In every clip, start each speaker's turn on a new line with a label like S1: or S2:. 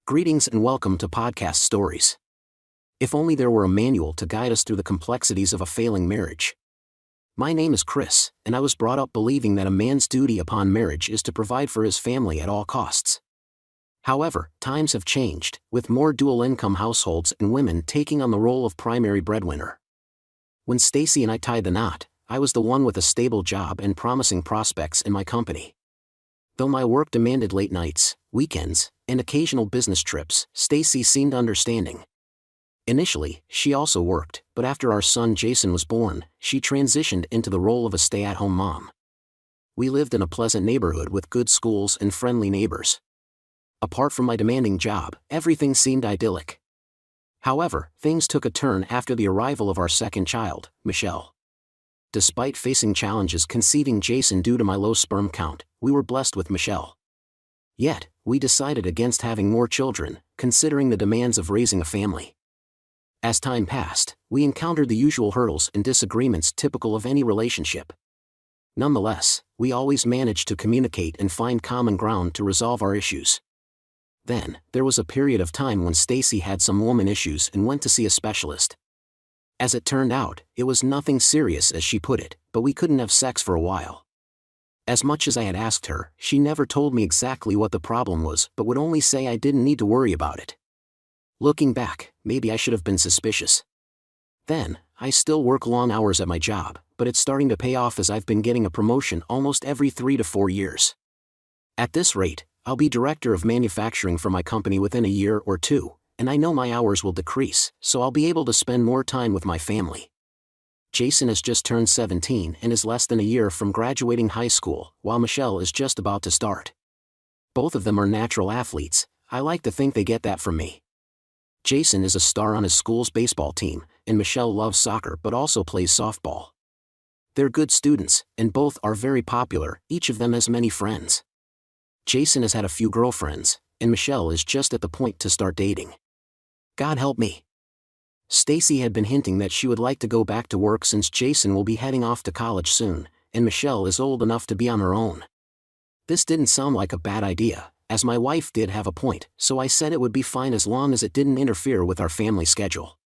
S1: Greetings and welcome to Podcast Stories. If only there were a manual to guide us through the complexities of a failing marriage. My name is Chris, and I was brought up believing that a man's duty upon marriage is to provide for his family at all costs. However, times have changed, with more dual-income households and women taking on the role of primary breadwinner. When Stacy and I tied the knot, I was the one with a stable job and promising prospects in my company. Though my work demanded late nights, weekends, and occasional business trips, Stacy seemed understanding. Initially, she also worked, but after our son Jason was born, she transitioned into the role of a stay-at-home mom. We lived in a pleasant neighborhood with good schools and friendly neighbors. Apart from my demanding job, everything seemed idyllic. However, things took a turn after the arrival of our second child, Michelle. Despite facing challenges conceiving Jason due to my low sperm count, we were blessed with Michelle. Yet, we decided against having more children, considering the demands of raising a family. As time passed, we encountered the usual hurdles and disagreements typical of any relationship. Nonetheless, we always managed to communicate and find common ground to resolve our issues. Then, there was a period of time when Stacy had some woman issues and went to see a specialist. As it turned out, it was nothing serious as she put it, but we couldn't have sex for a while. As much as I had asked her, she never told me exactly what the problem was but would only say I didn't need to worry about it. Looking back, maybe I should have been suspicious. Then, I still work long hours at my job, but it's starting to pay off as I've been getting a promotion almost every 3 to 4 years. At this rate, I'll be director of manufacturing for my company within a year or two, and I know my hours will decrease, so I'll be able to spend more time with my family. Jason has just turned 17 and is less than a year from graduating high school, while Michelle is just about to start. Both of them are natural athletes. I like to think they get that from me. Jason is a star on his school's baseball team, and Michelle loves soccer but also plays softball. They're good students, and both are very popular. Each of them has many friends. Jason has had a few girlfriends, and Michelle is just at the point to start dating. God help me. Stacy had been hinting that she would like to go back to work since Jason will be heading off to college soon, and Michelle is old enough to be on her own. This didn't sound like a bad idea, as my wife did have a point, so I said it would be fine as long as it didn't interfere with our family schedule.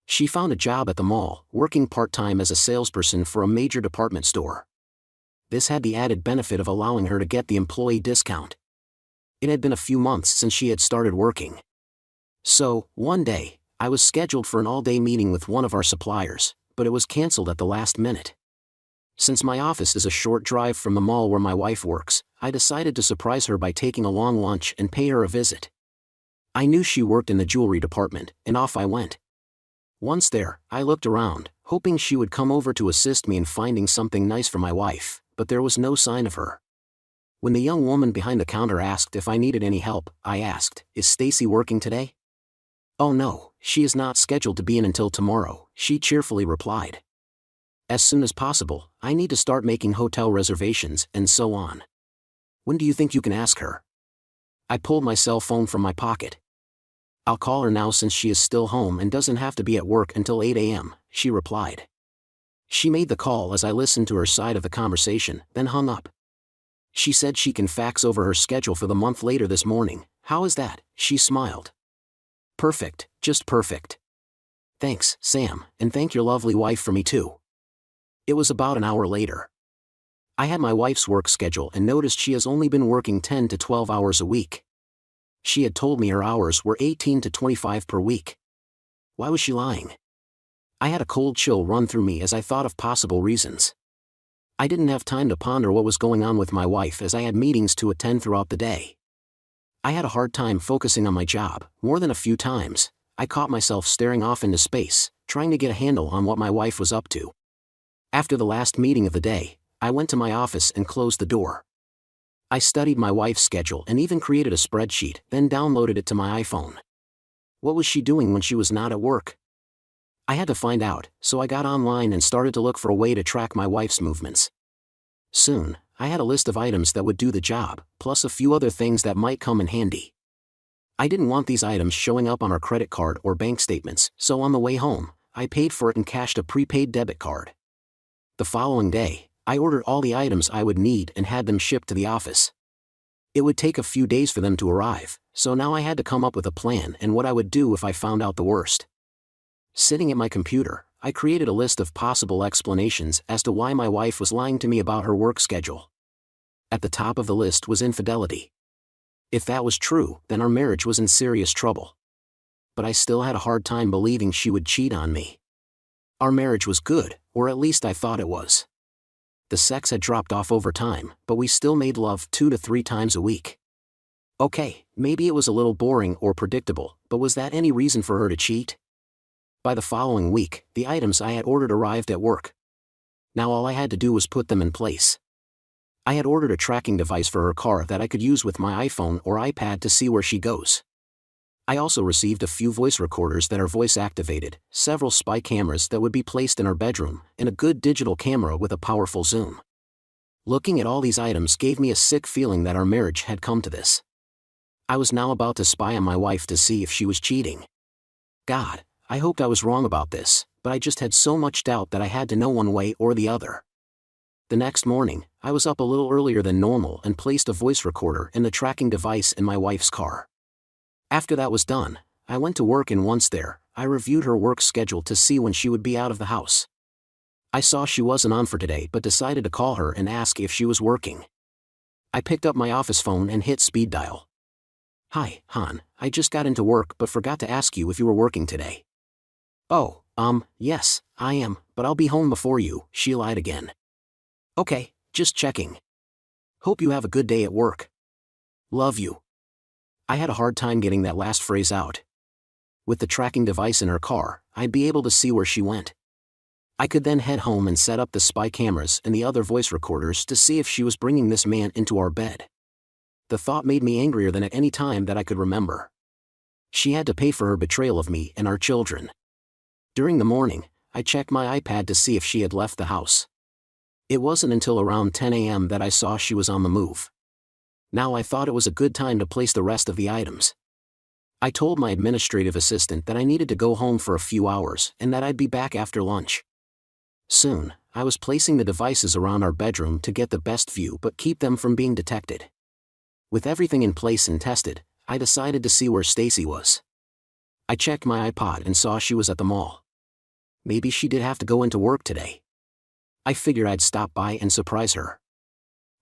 S1: She found a job at the mall, working part-time as a salesperson for a major department store. This had the added benefit of allowing her to get the employee discount. It had been a few months since she had started working. So, one day, I was scheduled for an all-day meeting with one of our suppliers, but it was canceled at the last minute. Since my office is a short drive from the mall where my wife works, I decided to surprise her by taking a long lunch and pay her a visit. I knew she worked in the jewelry department, and off I went. Once there, I looked around, hoping she would come over to assist me in finding something nice for my wife, but there was no sign of her. When the young woman behind the counter asked if I needed any help, I asked, "Is Stacy working today?" "Oh no, she is not scheduled to be in until tomorrow," she cheerfully replied. "As soon as possible, I need to start making hotel reservations," and so on. "When do you think you can ask her?" I pulled my cell phone from my pocket. "I'll call her now since she is still home and doesn't have to be at work until 8 a.m., she replied. She made the call as I listened to her side of the conversation, then hung up. She said she can fax over her schedule for the month later this morning. "How is that?" she smiled. "Perfect, just perfect. Thanks, Sam, and thank your lovely wife for me too." It was about an hour later. I had my wife's work schedule and noticed she has only been working 10 to 12 hours a week. She had told me her hours were 18 to 25 per week. Why was she lying? I had a cold chill run through me as I thought of possible reasons. I didn't have time to ponder what was going on with my wife as I had meetings to attend throughout the day. I had a hard time focusing on my job. More than a few times, I caught myself staring off into space, trying to get a handle on what my wife was up to. After the last meeting of the day, I went to my office and closed the door. I studied my wife's schedule and even created a spreadsheet, then downloaded it to my iPhone. What was she doing when she was not at work? I had to find out, so I got online and started to look for a way to track my wife's movements. Soon, I had a list of items that would do the job, plus a few other things that might come in handy. I didn't want these items showing up on our credit card or bank statements, so on the way home, I paid for it and cashed a prepaid debit card. The following day, I ordered all the items I would need and had them shipped to the office. It would take a few days for them to arrive, so now I had to come up with a plan and what I would do if I found out the worst. Sitting at my computer, I created a list of possible explanations as to why my wife was lying to me about her work schedule. At the top of the list was infidelity. If that was true, then our marriage was in serious trouble. But I still had a hard time believing she would cheat on me. Our marriage was good, or at least I thought it was. The sex had dropped off over time, but we still made love 2 to 3 times a week. Okay, maybe it was a little boring or predictable, but was that any reason for her to cheat? By the following week, the items I had ordered arrived at work. Now all I had to do was put them in place. I had ordered a tracking device for her car that I could use with my iPhone or iPad to see where she goes. I also received a few voice recorders that are voice-activated, several spy cameras that would be placed in our bedroom, and a good digital camera with a powerful zoom. Looking at all these items gave me a sick feeling that our marriage had come to this. I was now about to spy on my wife to see if she was cheating. God, I hoped I was wrong about this, but I just had so much doubt that I had to know one way or the other. The next morning, I was up a little earlier than normal and placed a voice recorder and the tracking device in my wife's car. After that was done, I went to work and once there, I reviewed her work schedule to see when she would be out of the house. I saw she wasn't on for today but decided to call her and ask if she was working. I picked up my office phone and hit speed dial. "Hi, hon, I just got into work but forgot to ask you if you were working today." "Oh, yes, I am, but I'll be home before you," she lied again. "Okay, just checking. Hope you have a good day at work. Love you." I had a hard time getting that last phrase out. With the tracking device in her car, I'd be able to see where she went. I could then head home and set up the spy cameras and the other voice recorders to see if she was bringing this man into our bed. The thought made me angrier than at any time that I could remember. She had to pay for her betrayal of me and our children. During the morning, I checked my iPad to see if she had left the house. It wasn't until around 10 a.m. that I saw she was on the move. Now I thought it was a good time to place the rest of the items. I told my administrative assistant that I needed to go home for a few hours and that I'd be back after lunch. Soon, I was placing the devices around our bedroom to get the best view but keep them from being detected. With everything in place and tested, I decided to see where Stacy was. I checked my iPod and saw she was at the mall. Maybe she did have to go into work today. I figured I'd stop by and surprise her.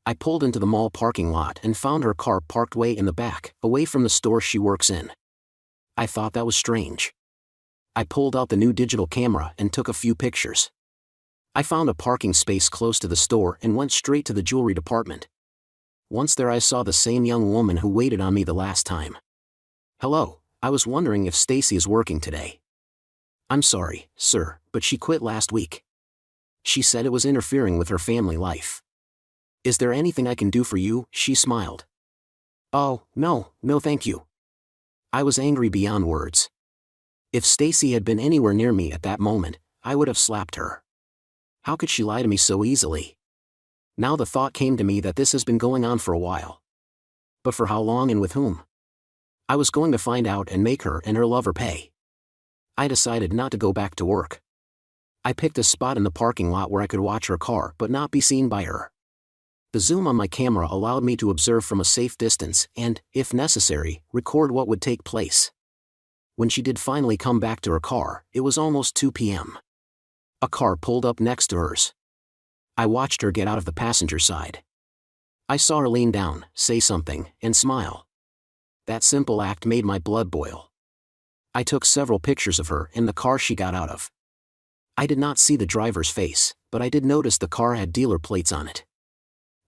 S1: I pulled into the mall parking lot and found her car parked way in the back, away from the store she works in. I thought that was strange. I pulled out the new digital camera and took a few pictures. I found a parking space close to the store and went straight to the jewelry department. Once there I saw the same young woman who waited on me the last time. "Hello, I was wondering if Stacy is working today." "I'm sorry, sir, but she quit last week. She said it was interfering with her family life." "Is there anything I can do for you?" she smiled. "Oh, no, thank you." I was angry beyond words. If Stacy had been anywhere near me at that moment, I would have slapped her. How could she lie to me so easily? Now the thought came to me that this has been going on for a while. But for how long and with whom? I was going to find out and make her and her lover pay. I decided not to go back to work. I picked a spot in the parking lot where I could watch her car but not be seen by her. The zoom on my camera allowed me to observe from a safe distance and, if necessary, record what would take place. When she did finally come back to her car, it was almost 2 p.m. A car pulled up next to hers. I watched her get out of the passenger side. I saw her lean down, say something, and smile. That simple act made my blood boil. I took several pictures of her and the car she got out of. I did not see the driver's face, but I did notice the car had dealer plates on it.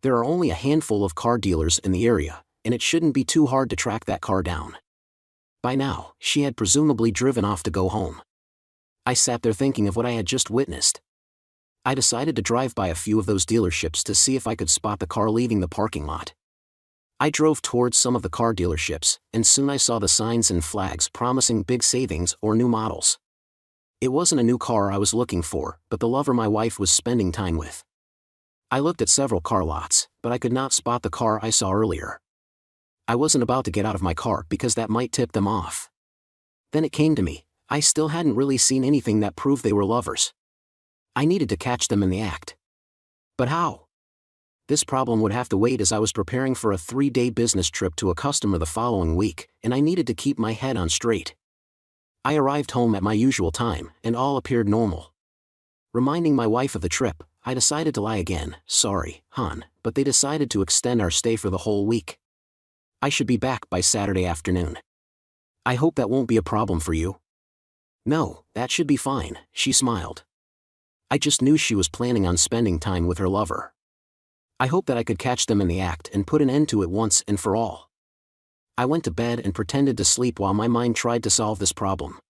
S1: There are only a handful of car dealers in the area, and it shouldn't be too hard to track that car down. By now, she had presumably driven off to go home. I sat there thinking of what I had just witnessed. I decided to drive by a few of those dealerships to see if I could spot the car leaving the parking lot. I drove towards some of the car dealerships, and soon I saw the signs and flags promising big savings or new models. It wasn't a new car I was looking for, but the lover my wife was spending time with. I looked at several car lots, but I could not spot the car I saw earlier. I wasn't about to get out of my car because that might tip them off. Then it came to me, I still hadn't really seen anything that proved they were lovers. I needed to catch them in the act. But how? This problem would have to wait as I was preparing for a 3-day business trip to a customer the following week, and I needed to keep my head on straight. I arrived home at my usual time, and all appeared normal. Reminding my wife of the trip, I decided to lie again. Sorry, hon, but they decided to extend our stay for the whole week. I should be back by Saturday afternoon. I hope that won't be a problem for you. No, that should be fine, she smiled. I just knew she was planning on spending time with her lover. I hoped that I could catch them in the act and put an end to it once and for all. I went to bed and pretended to sleep while my mind tried to solve this problem.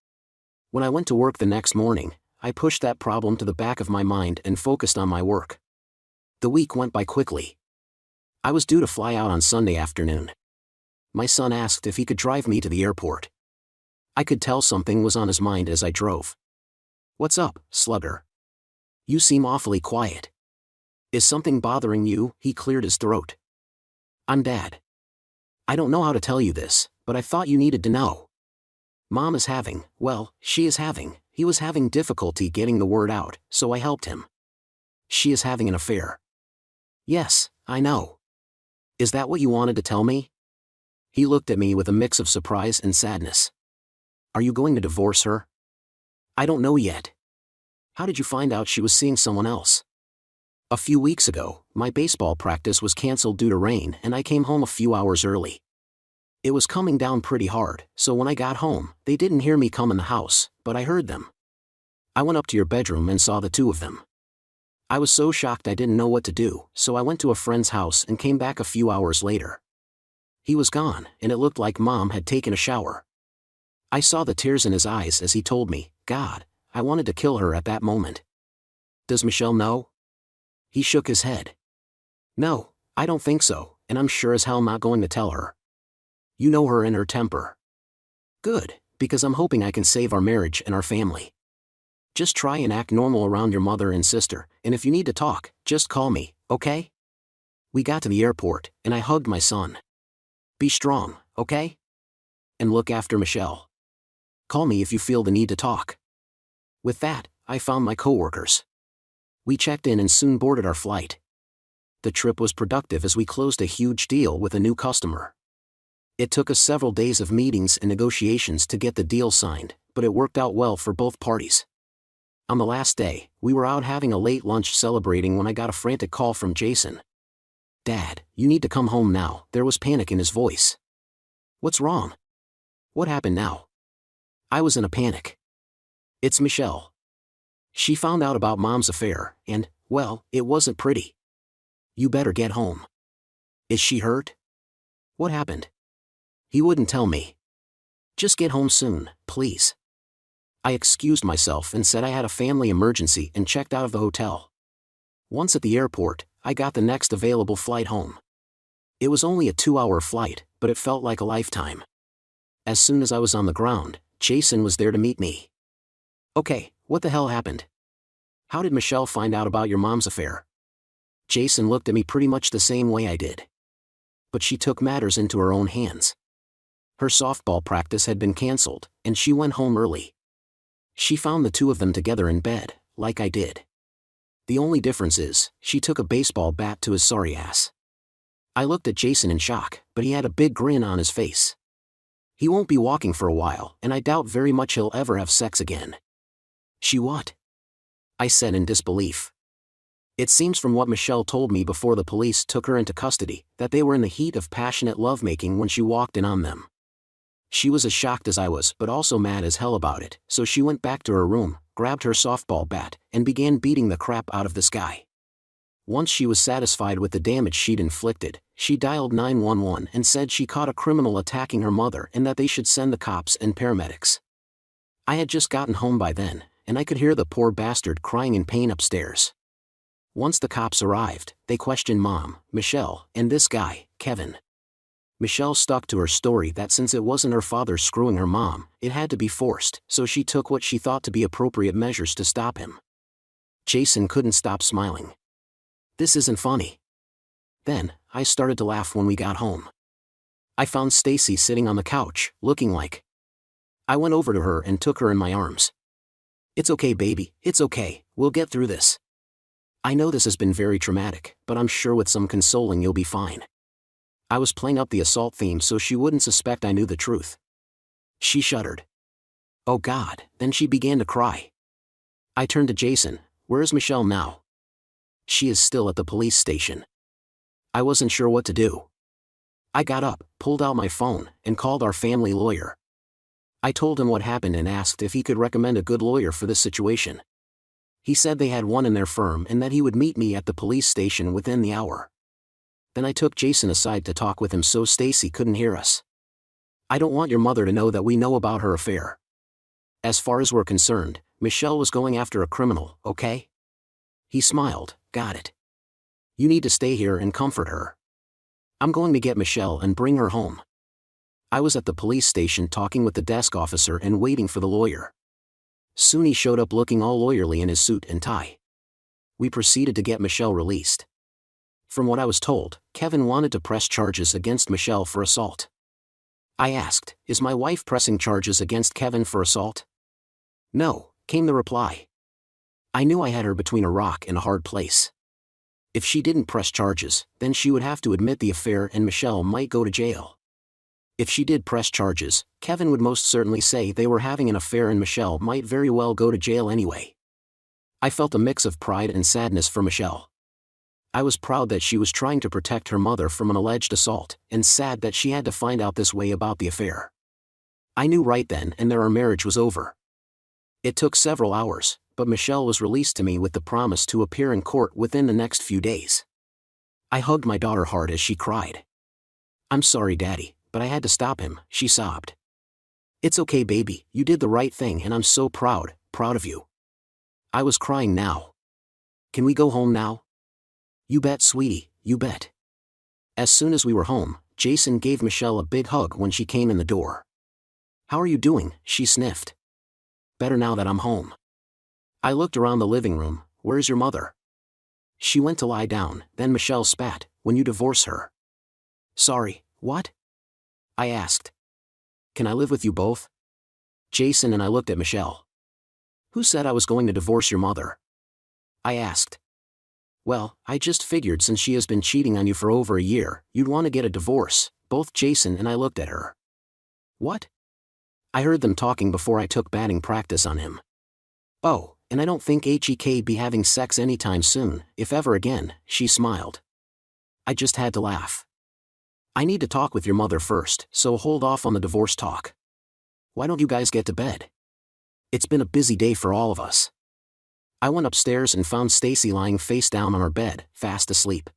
S1: When I went to work the next morning, I pushed that problem to the back of my mind and focused on my work. The week went by quickly. I was due to fly out on Sunday afternoon. My son asked if he could drive me to the airport. I could tell something was on his mind as I drove. "What's up, slugger? You seem awfully quiet. Is something bothering you?" He cleared his throat. "I'm Dad. I don't know how to tell you this, but I thought you needed to know. Mom is having, he was having difficulty getting the word out, so I helped him. She is having an affair." "Yes, I know. Is that what you wanted to tell me?" He looked at me with a mix of surprise and sadness. "Are you going to divorce her?" "I don't know yet." "How did you find out she was seeing someone else?" "A few weeks ago, my baseball practice was canceled due to rain and I came home a few hours early. It was coming down pretty hard, so when I got home, they didn't hear me come in the house, but I heard them. I went up to your bedroom and saw the two of them. I was so shocked I didn't know what to do, so I went to a friend's house and came back a few hours later. He was gone, and it looked like Mom had taken a shower. I saw the tears in his eyes as he told me. God, I wanted to kill her at that moment." "Does Michelle know?" He shook his head. "No, I don't think so, and I'm sure as hell not going to tell her. You know her and her temper." "Good, because I'm hoping I can save our marriage and our family. Just try and act normal around your mother and sister, and if you need to talk, just call me, okay?" We got to the airport, and I hugged my son. "Be strong, okay? And look after Michelle. Call me if you feel the need to talk." With that, I found my coworkers. We checked in and soon boarded our flight. The trip was productive as we closed a huge deal with a new customer. It took us several days of meetings and negotiations to get the deal signed, but it worked out well for both parties. On the last day, we were out having a late lunch celebrating when I got a frantic call from Jason. "Dad, you need to come home now." There was panic in his voice. "What's wrong? What happened now?" I was in a panic. "It's Michelle. She found out about Mom's affair, and, well, it wasn't pretty. You better get home." "Is she hurt? What happened?" He wouldn't tell me. "Just get home soon, please." I excused myself and said I had a family emergency and checked out of the hotel. Once at the airport, I got the next available flight home. It was only a 2-hour flight, but it felt like a lifetime. As soon as I was on the ground, Jason was there to meet me. "Okay, what the hell happened? How did Michelle find out about your mom's affair?" Jason looked at me pretty much the same way I did. But she took matters into her own hands. Her softball practice had been canceled, and she went home early. She found the two of them together in bed, like I did. The only difference is, she took a baseball bat to his sorry ass. I looked at Jason in shock, but he had a big grin on his face. He won't be walking for a while, and I doubt very much he'll ever have sex again. "She what?" I said in disbelief. It seems from what Michelle told me before the police took her into custody, that they were in the heat of passionate lovemaking when she walked in on them. She was as shocked as I was, but also mad as hell about it, so she went back to her room, grabbed her softball bat, and began beating the crap out of this guy. Once she was satisfied with the damage she'd inflicted, she dialed 911 and said she caught a criminal attacking her mother and that they should send the cops and paramedics. I had just gotten home by then, and I could hear the poor bastard crying in pain upstairs. Once the cops arrived, they questioned Mom, Michelle, and this guy, Kevin. Michelle stuck to her story that since it wasn't her father screwing her mom, it had to be forced, so she took what she thought to be appropriate measures to stop him. Jason couldn't stop smiling. "This isn't funny." Then, I started to laugh when we got home. I found Stacy sitting on the couch, looking like. I went over to her and took her in my arms. "It's okay, baby, it's okay, we'll get through this." I know this has been very traumatic, but I'm sure with some consoling you'll be fine. I was playing up the assault theme so she wouldn't suspect I knew the truth. She shuddered. Oh God, then she began to cry. I turned to Jason. Where is Michelle now? She is still at the police station. I wasn't sure what to do. I got up, pulled out my phone, and called our family lawyer. I told him what happened and asked if he could recommend a good lawyer for this situation. He said they had one in their firm and that he would meet me at the police station within the hour. Then I took Jason aside to talk with him so Stacy couldn't hear us. I don't want your mother to know that we know about her affair. As far as we're concerned, Michelle was going after a criminal, okay? He smiled. Got it. You need to stay here and comfort her. I'm going to get Michelle and bring her home. I was at the police station talking with the desk officer and waiting for the lawyer. Soon he showed up looking all lawyerly in his suit and tie. We proceeded to get Michelle released. From what I was told, Kevin wanted to press charges against Michelle for assault. I asked, is my wife pressing charges against Kevin for assault? No, came the reply. I knew I had her between a rock and a hard place. If she didn't press charges, then she would have to admit the affair and Michelle might go to jail. If she did press charges, Kevin would most certainly say they were having an affair and Michelle might very well go to jail anyway. I felt a mix of pride and sadness for Michelle. I was proud that she was trying to protect her mother from an alleged assault, and sad that she had to find out this way about the affair. I knew right then and there our marriage was over. It took several hours, but Michelle was released to me with the promise to appear in court within the next few days. I hugged my daughter hard as she cried. I'm sorry, Daddy, but I had to stop him, she sobbed. It's okay, baby, you did the right thing and I'm so proud of you. I was crying now. Can we go home now? You bet, sweetie, you bet. As soon as we were home, Jason gave Michelle a big hug when she came in the door. How are you doing? She sniffed. Better now that I'm home. I looked around the living room. Where's your mother? She went to lie down, then Michelle spat, when you divorce her. Sorry, what? I asked. Can I live with you both? Jason and I looked at Michelle. Who said I was going to divorce your mother? I asked. Well, I just figured since she has been cheating on you for over a year, you'd want to get a divorce. Both Jason and I looked at her. What? I heard them talking before I took batting practice on him. Oh, and I don't think he'd be having sex anytime soon, if ever again, she smiled. I just had to laugh. I need to talk with your mother first, so hold off on the divorce talk. Why don't you guys get to bed? It's been a busy day for all of us. I went upstairs and found Stacy lying face down on her bed, fast asleep.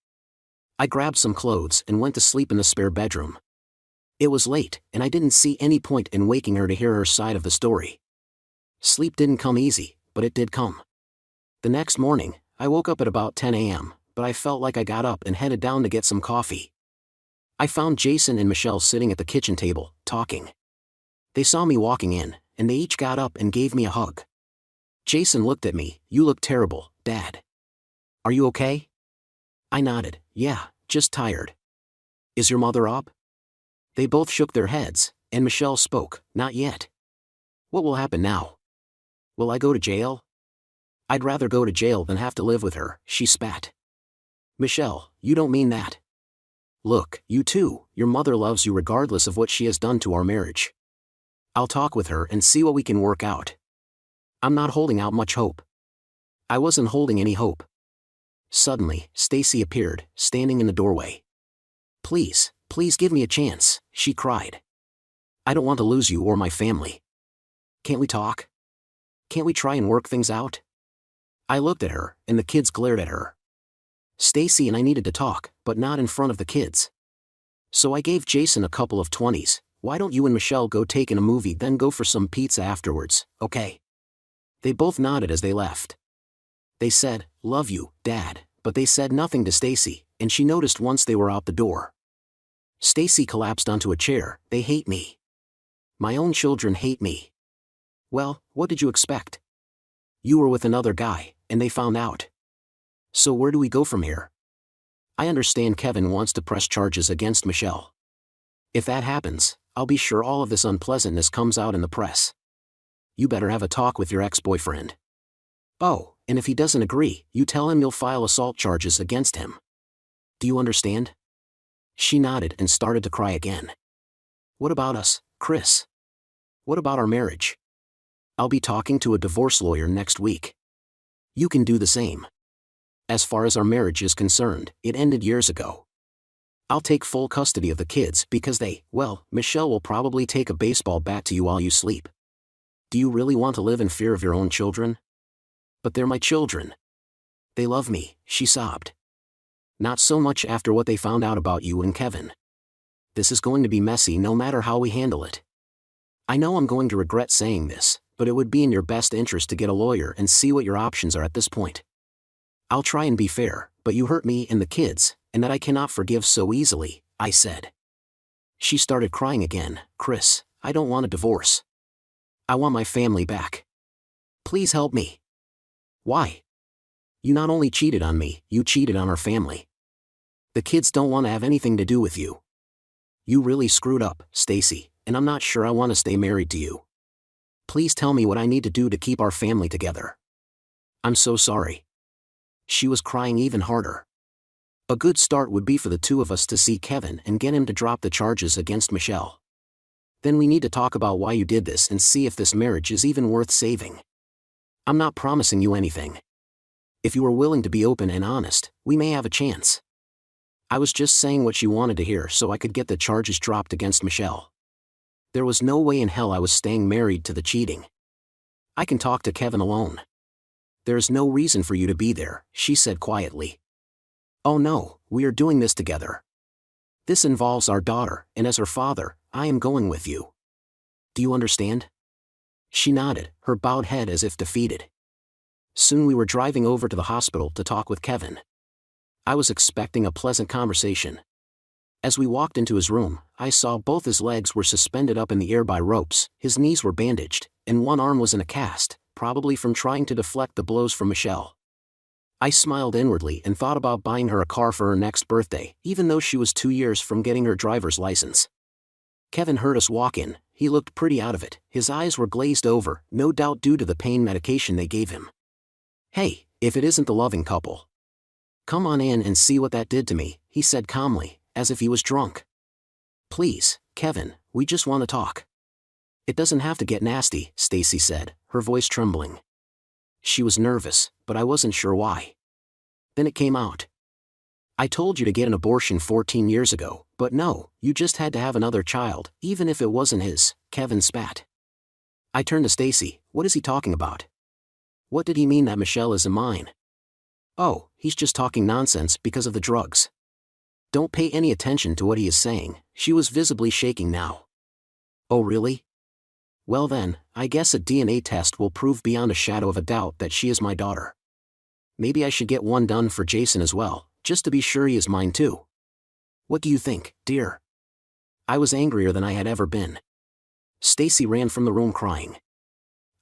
S1: I grabbed some clothes and went to sleep in the spare bedroom. It was late, and I didn't see any point in waking her to hear her side of the story. Sleep didn't come easy, but it did come. The next morning, I woke up at about 10 a.m., but I felt like I got up and headed down to get some coffee. I found Jason and Michelle sitting at the kitchen table, talking. They saw me walking in, and they each got up and gave me a hug. Jason looked at me. You look terrible, Dad. Are you okay? I nodded. Yeah, just tired. Is your mother up? They both shook their heads, and Michelle spoke. Not yet. What will happen now? Will I go to jail? I'd rather go to jail than have to live with her, she spat. Michelle, you don't mean that. Look, you too, your mother loves you regardless of what she has done to our marriage. I'll talk with her and see what we can work out. I'm not holding out much hope. I wasn't holding any hope. Suddenly, Stacy appeared, standing in the doorway. Please, please give me a chance, she cried. I don't want to lose you or my family. Can't we talk? Can't we try and work things out? I looked at her, and the kids glared at her. Stacy and I needed to talk, but not in front of the kids. So I gave Jason a couple of 20s. Why don't you and Michelle go take in a movie then go for some pizza afterwards, okay? They both nodded as they left. They said, love you, Dad, but they said nothing to Stacy, and she noticed once they were out the door. Stacy collapsed onto a chair. They hate me. My own children hate me. Well, what did you expect? You were with another guy, and they found out. So where do we go from here? I understand Kevin wants to press charges against Michelle. If that happens, I'll be sure all of this unpleasantness comes out in the press. You better have a talk with your ex-boyfriend. Oh, and if he doesn't agree, you tell him you'll file assault charges against him. Do you understand? She nodded and started to cry again. What about us, Chris? What about our marriage? I'll be talking to a divorce lawyer next week. You can do the same. As far as our marriage is concerned, it ended years ago. I'll take full custody of the kids because Michelle will probably take a baseball bat to you while you sleep. Do you really want to live in fear of your own children? But they're my children. They love me, she sobbed. Not so much after what they found out about you and Kevin. This is going to be messy no matter how we handle it. I know I'm going to regret saying this, but it would be in your best interest to get a lawyer and see what your options are at this point. I'll try and be fair, but you hurt me and the kids, and that I cannot forgive so easily, I said. She started crying again. Chris, I don't want a divorce. I want my family back. Please help me. Why? You not only cheated on me, you cheated on our family. The kids don't want to have anything to do with you. You really screwed up, Stacy, and I'm not sure I want to stay married to you. Please tell me what I need to do to keep our family together. I'm so sorry. She was crying even harder. A good start would be for the two of us to see Kevin and get him to drop the charges against Michelle. Then we need to talk about why you did this and see if this marriage is even worth saving. I'm not promising you anything. If you are willing to be open and honest, we may have a chance. I was just saying what she wanted to hear so I could get the charges dropped against Michelle. There was no way in hell I was staying married to the cheating. I can talk to Kevin alone. There is no reason for you to be there, she said quietly. Oh no, we are doing this together. This involves our daughter, and as her father, I am going with you. Do you understand? She nodded, her bowed head as if defeated. Soon we were driving over to the hospital to talk with Kevin. I was expecting a pleasant conversation. As we walked into his room, I saw both his legs were suspended up in the air by ropes, his knees were bandaged, and one arm was in a cast, probably from trying to deflect the blows from Michelle. I smiled inwardly and thought about buying her a car for her next birthday, even though she was 2 years from getting her driver's license. Kevin heard us walk in. He looked pretty out of it, his eyes were glazed over, no doubt due to the pain medication they gave him. Hey, if it isn't the loving couple. Come on in and see what that did to me, he said calmly, as if he was drunk. Please, Kevin, we just want to talk. It doesn't have to get nasty, Stacy said, her voice trembling. She was nervous, but I wasn't sure why. Then it came out. I told you to get an abortion 14 years ago, but no, you just had to have another child, even if it wasn't his, Kevin spat. I turned to Stacy. What is he talking about? What did he mean that Michelle isn't mine? Oh, he's just talking nonsense because of the drugs. Don't pay any attention to what he is saying, she was visibly shaking now. Oh really? Well then, I guess a DNA test will prove beyond a shadow of a doubt that she is my daughter. Maybe I should get one done for Jason as well, just to be sure he is mine too. What do you think, dear? I was angrier than I had ever been. Stacy ran from the room crying.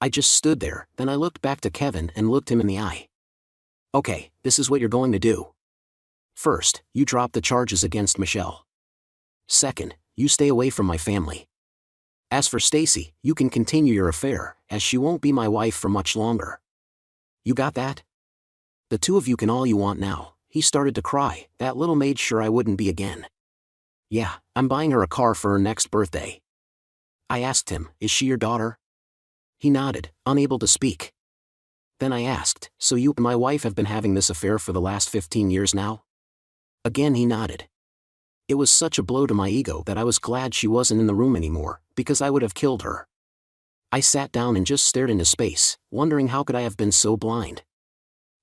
S1: I just stood there, then I looked back to Kevin and looked him in the eye. Okay, this is what you're going to do. First, you drop the charges against Michelle. Second, you stay away from my family. As for Stacy, you can continue your affair, as she won't be my wife for much longer. You got that? The two of you can all you want now. He started to cry. That little made sure I wouldn't be again. Yeah, I'm buying her a car for her next birthday. I asked him, is she your daughter? He nodded, unable to speak. Then I asked, so you and my wife have been having this affair for the last 15 years now? Again he nodded. It was such a blow to my ego that I was glad she wasn't in the room anymore, because I would have killed her. I sat down and just stared into space, wondering how could I have been so blind.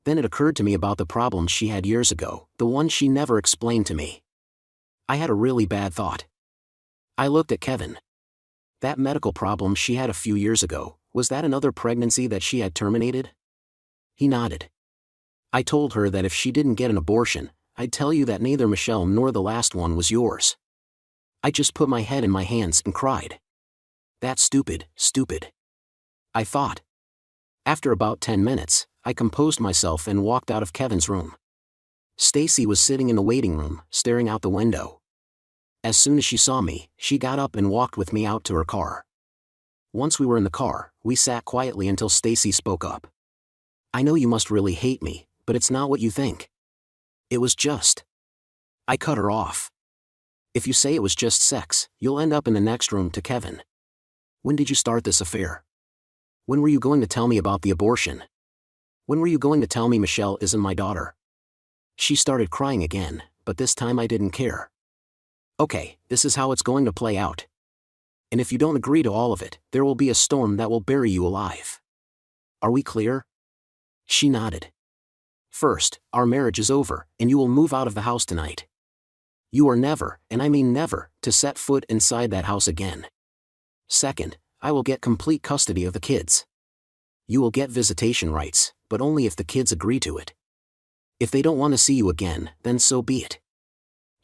S1: Then it occurred to me about the problem she had years ago, the one she never explained to me. I had a really bad thought. I looked at Kevin. That medical problem she had a few years ago, was that another pregnancy that she had terminated? He nodded. I told her that if she didn't get an abortion, I'd tell you that neither Michelle nor the last one was yours. I just put my head in my hands and cried. That's stupid, stupid. I thought. After about 10 minutes, I composed myself and walked out of Kevin's room. Stacy was sitting in the waiting room, staring out the window. As soon as she saw me, she got up and walked with me out to her car. Once we were in the car, we sat quietly until Stacy spoke up. I know you must really hate me, but it's not what you think. It was just. I cut her off. If you say it was just sex, you'll end up in the next room to Kevin. When did you start this affair? When were you going to tell me about the abortion? When were you going to tell me Michelle isn't my daughter? She started crying again, but this time I didn't care. Okay, this is how it's going to play out. And if you don't agree to all of it, there will be a storm that will bury you alive. Are we clear? She nodded. First, our marriage is over, and you will move out of the house tonight. You are never, and I mean never, to set foot inside that house again. Second, I will get complete custody of the kids. You will get visitation rights, but only if the kids agree to it. If they don't want to see you again, then so be it.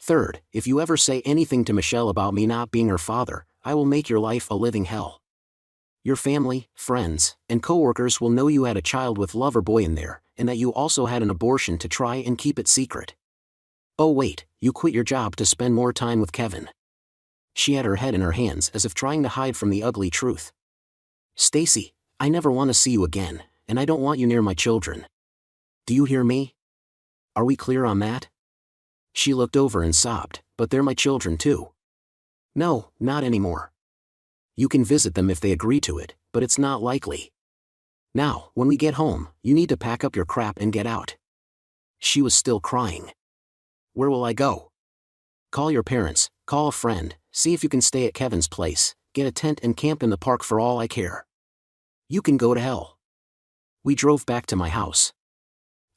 S1: Third, if you ever say anything to Michelle about me not being her father, I will make your life a living hell. Your family, friends, and coworkers will know you had a child with Loverboy in there, and that you also had an abortion to try and keep it secret. Oh wait, you quit your job to spend more time with Kevin. She had her head in her hands as if trying to hide from the ugly truth. Stacy, I never want to see you again, and I don't want you near my children. Do you hear me? Are we clear on that? She looked over and sobbed, but they're my children too. No, not anymore. You can visit them if they agree to it, but it's not likely. Now, when we get home, you need to pack up your crap and get out. She was still crying. Where will I go? Call your parents, call a friend, see if you can stay at Kevin's place, get a tent and camp in the park for all I care. You can go to hell. We drove back to my house.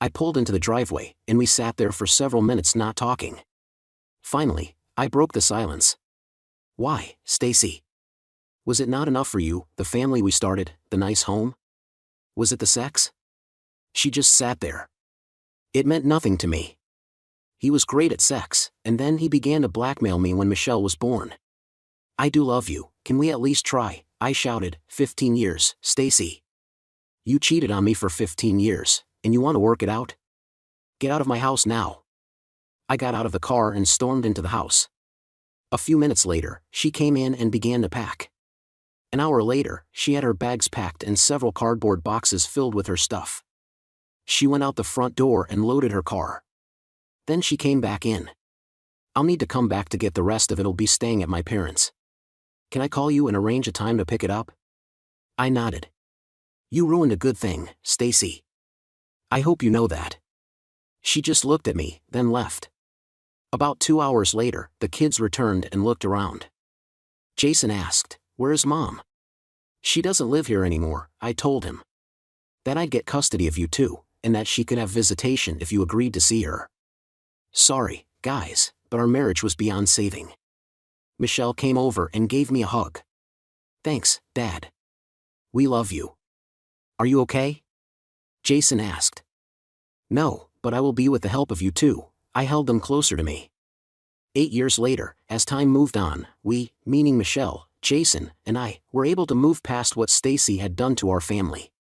S1: I pulled into the driveway, and we sat there for several minutes not talking. Finally, I broke the silence. Why, Stacy? Was it not enough for you, the family we started, the nice home? Was it the sex? She just sat there. It meant nothing to me. He was great at sex, and then he began to blackmail me when Michelle was born. I do love you, can we at least try? I shouted. 15 years, Stacy. You cheated on me for 15 years, and you want to work it out? Get out of my house now. I got out of the car and stormed into the house. A few minutes later, she came in and began to pack. An hour later, she had her bags packed and several cardboard boxes filled with her stuff. She went out the front door and loaded her car. Then she came back in. I'll need to come back to get the rest of it'll be staying at my parents'. Can I call you and arrange a time to pick it up? I nodded. You ruined a good thing, Stacy. I hope you know that. She just looked at me, then left. About 2 hours later, the kids returned and looked around. Jason asked, "Where's Mom?" She doesn't live here anymore, I told him. That I'd get custody of you too, and that she could have visitation if you agreed to see her. Sorry, guys, but our marriage was beyond saving. Michelle came over and gave me a hug. Thanks, Dad. We love you. Are you okay? Jason asked. No, but I will be with the help of you too. I held them closer to me. 8 years later, as time moved on, we, meaning Michelle, Jason, and I, were able to move past what Stacy had done to our family.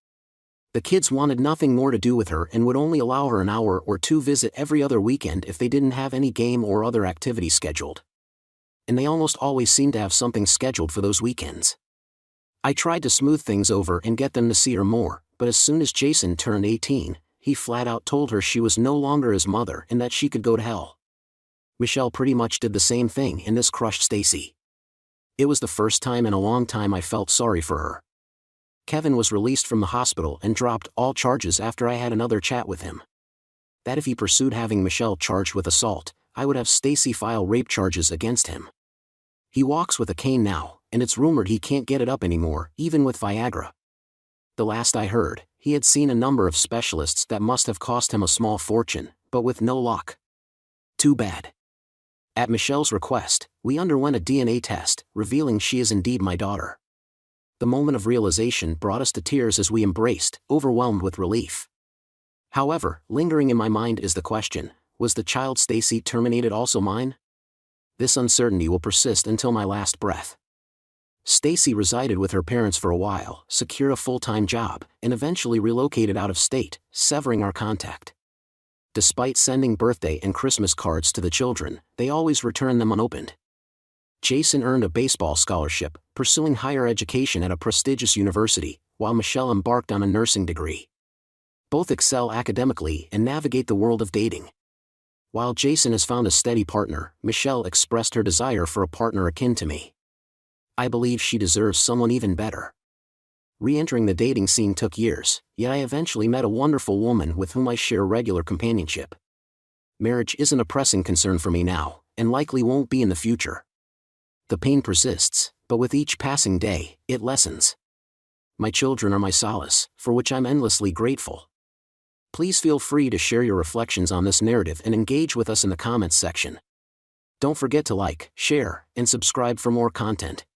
S1: The kids wanted nothing more to do with her and would only allow her an hour or two visit every other weekend if they didn't have any game or other activity scheduled. And they almost always seemed to have something scheduled for those weekends. I tried to smooth things over and get them to see her more, but as soon as Jason turned 18, he flat out told her she was no longer his mother and that she could go to hell. Michelle pretty much did the same thing, and this crushed Stacy. It was the first time in a long time I felt sorry for her. Kevin was released from the hospital and dropped all charges after I had another chat with him. That if he pursued having Michelle charged with assault, I would have Stacy file rape charges against him. He walks with a cane now, and it's rumored he can't get it up anymore, even with Viagra. The last I heard, he had seen a number of specialists that must have cost him a small fortune, but with no luck. Too bad. At Michelle's request, we underwent a DNA test, revealing she is indeed my daughter. The moment of realization brought us to tears as we embraced, overwhelmed with relief. However, lingering in my mind is the question, was the child Stacy terminated also mine? This uncertainty will persist until my last breath. Stacy resided with her parents for a while, secured a full-time job, and eventually relocated out of state, severing our contact. Despite sending birthday and Christmas cards to the children, they always returned them unopened. Jason earned a baseball scholarship, pursuing higher education at a prestigious university, while Michelle embarked on a nursing degree. Both excel academically and navigate the world of dating. While Jason has found a steady partner, Michelle expressed her desire for a partner akin to me. I believe she deserves someone even better. Re-entering the dating scene took years, yet I eventually met a wonderful woman with whom I share regular companionship. Marriage isn't a pressing concern for me now, and likely won't be in the future. The pain persists, but with each passing day, it lessens. My children are my solace, for which I'm endlessly grateful. Please feel free to share your reflections on this narrative and engage with us in the comments section. Don't forget to like, share, and subscribe for more content.